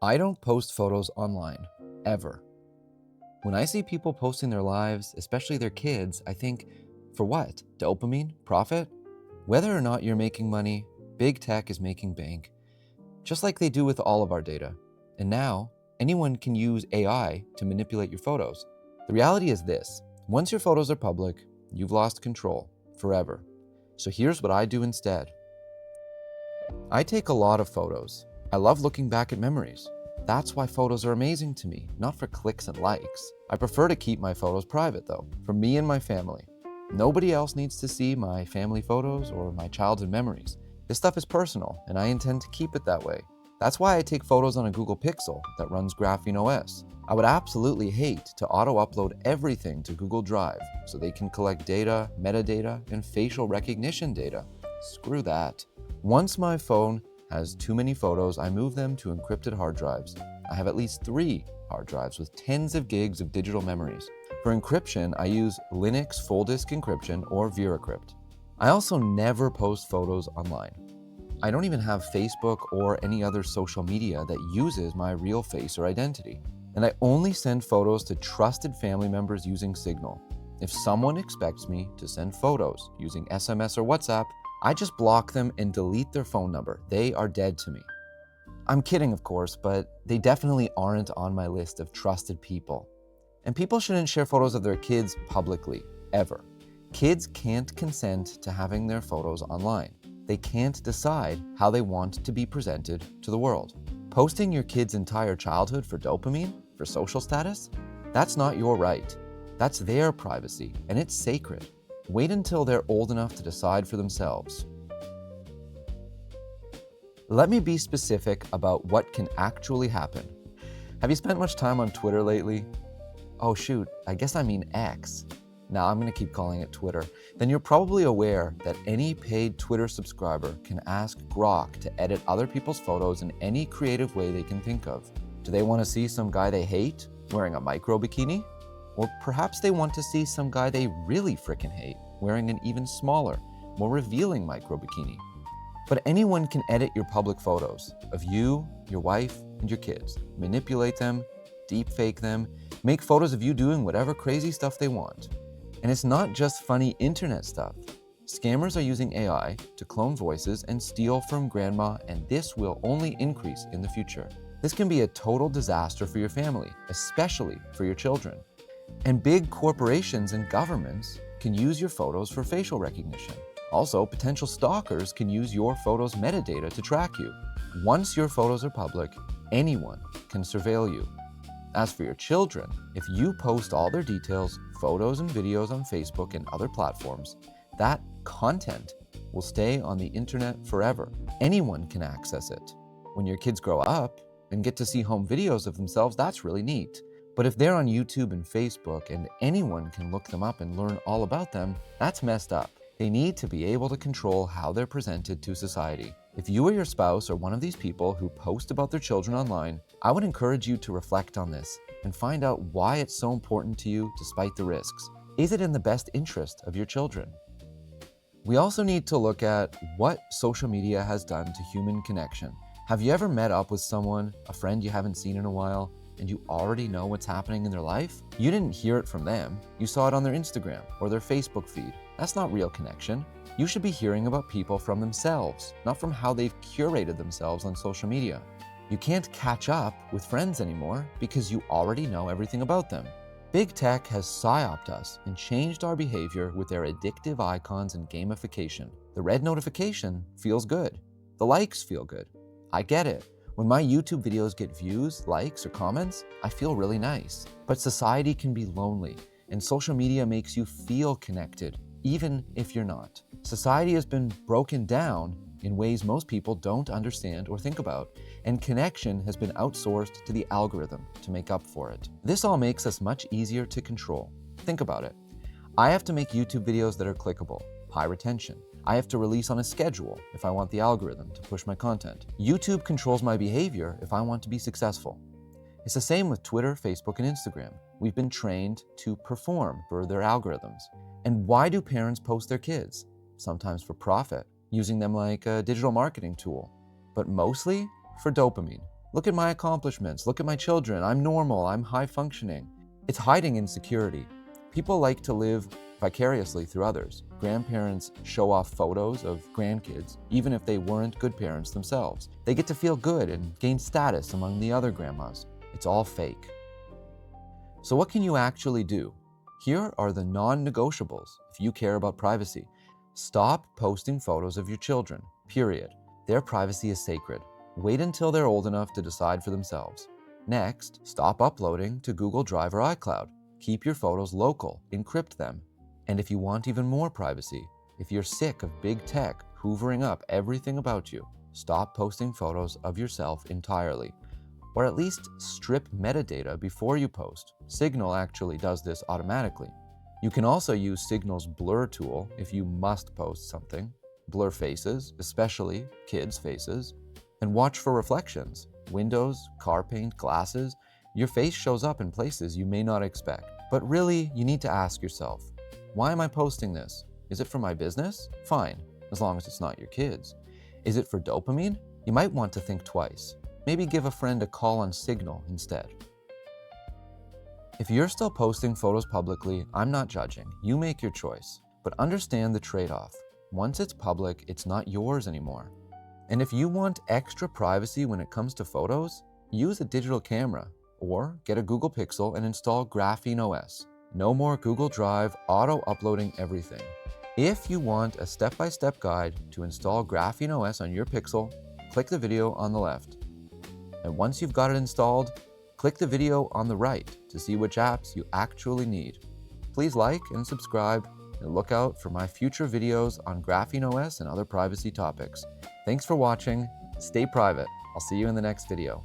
I don't post photos online, ever. When I see people posting their lives, especially their kids, I think, for what? Dopamine? Profit? Whether or not you're making money, big tech is making bank, just like they do with all of our data. And now, anyone can use AI to manipulate your photos. The reality is this: once your photos are public, you've lost control forever. So here's what I do instead. I take a lot of photos. I love looking back at memories. That's why photos are amazing to me, not for clicks and likes. I prefer to keep my photos private though, for me and my family. Nobody else needs to see my family photos or my childhood memories. This stuff is personal, and I intend to keep it that way. That's why I take photos on a Google Pixel that runs GrapheneOS. I would absolutely hate to auto-upload everything to Google Drive so they can collect data, metadata, and facial recognition data. Screw that. Once my phone has too many photos, I move them to encrypted hard drives. I have at least 3 hard drives with tens of gigs of digital memories. For encryption, I use Linux full disk encryption or VeraCrypt. I also never post photos online. I don't even have Facebook or any other social media that uses my real face or identity. And I only send photos to trusted family members using Signal. If someone expects me to send photos using SMS or WhatsApp, I just block them and delete their phone number. They are dead to me. I'm kidding, of course, but they definitely aren't on my list of trusted people. And people shouldn't share photos of their kids publicly, ever. Kids can't consent to having their photos online. They can't decide how they want to be presented to the world. Posting your kid's entire childhood for dopamine, for social status, that's not your right. That's their privacy, and it's sacred. Wait until they're old enough to decide for themselves. Let me be specific about what can actually happen. Have you spent much time on Twitter lately? Oh shoot, I guess I mean X. Now I'm gonna keep calling it Twitter. Then you're probably aware that any paid Twitter subscriber can ask Grok to edit other people's photos in any creative way they can think of. Do they want to see some guy they hate wearing a micro bikini? Or perhaps they want to see some guy they really frickin' hate wearing an even smaller, more revealing micro bikini. But anyone can edit your public photos of you, your wife, and your kids, manipulate them, deepfake them, make photos of you doing whatever crazy stuff they want. And it's not just funny internet stuff. Scammers are using AI to clone voices and steal from grandma, and this will only increase in the future. This can be a total disaster for your family, especially for your children. And big corporations and governments can use your photos for facial recognition. Also, potential stalkers can use your photos' metadata to track you. Once your photos are public, anyone can surveil you. As for your children, if you post all their details, photos and videos on Facebook and other platforms, that content will stay on the internet forever. Anyone can access it. When your kids grow up and get to see home videos of themselves, that's really neat. But if they're on YouTube and Facebook and anyone can look them up and learn all about them, that's messed up. They need to be able to control how they're presented to society. If you or your spouse are one of these people who post about their children online, I would encourage you to reflect on this and find out why it's so important to you despite the risks. Is it in the best interest of your children? We also need to look at what social media has done to human connection. Have you ever met up with someone, a friend you haven't seen in a while, and you already know what's happening in their life? You didn't hear it from them. You saw it on their Instagram or their Facebook feed. That's not real connection. You should be hearing about people from themselves, not from how they've curated themselves on social media. You can't catch up with friends anymore because you already know everything about them. Big tech has psyoped us and changed our behavior with their addictive icons and gamification. The red notification feels good. The likes feel good. I get it. When my YouTube videos get views, likes, or comments, I feel really nice. But society can be lonely, and social media makes you feel connected, even if you're not. Society has been broken down in ways most people don't understand or think about, and connection has been outsourced to the algorithm to make up for it. This all makes us much easier to control. Think about it. I have to make YouTube videos that are clickable, high retention. I have to release on a schedule if I want the algorithm to push my content. YouTube controls my behavior if I want to be successful. It's the same with Twitter, Facebook, and Instagram. We've been trained to perform for their algorithms. And why do parents post their kids? Sometimes for profit, using them like a digital marketing tool, but mostly for dopamine. Look at my accomplishments. Look at my children. I'm normal. I'm high functioning. It's hiding insecurity. People like to live vicariously through others. Grandparents show off photos of grandkids, even if they weren't good parents themselves. They get to feel good and gain status among the other grandmas. It's all fake. So what can you actually do? Here are the non-negotiables if you care about privacy. Stop posting photos of your children, period. Their privacy is sacred. Wait until they're old enough to decide for themselves. Next, stop uploading to Google Drive or iCloud. Keep your photos local, encrypt them. And if you want even more privacy, if you're sick of big tech hoovering up everything about you, stop posting photos of yourself entirely. Or at least strip metadata before you post. Signal actually does this automatically. You can also use Signal's blur tool if you must post something. Blur faces, especially kids' faces, and watch for reflections. Windows, car paint, glasses. Your face shows up in places you may not expect. But really, you need to ask yourself, why am I posting this? Is it for my business? Fine, as long as it's not your kids. Is it for dopamine? You might want to think twice. Maybe give a friend a call on Signal instead. If you're still posting photos publicly, I'm not judging. You make your choice. But understand the trade-off. Once it's public, it's not yours anymore. And if you want extra privacy when it comes to photos, use a digital camera or get a Google Pixel and install GrapheneOS. No more Google Drive auto-uploading everything. If you want a step-by-step guide to install GrapheneOS on your Pixel, click the video on the left. And once you've got it installed, click the video on the right to see which apps you actually need. Please like and subscribe and look out for my future videos on GrapheneOS and other privacy topics. Thanks for watching. Stay private. I'll see you in the next video.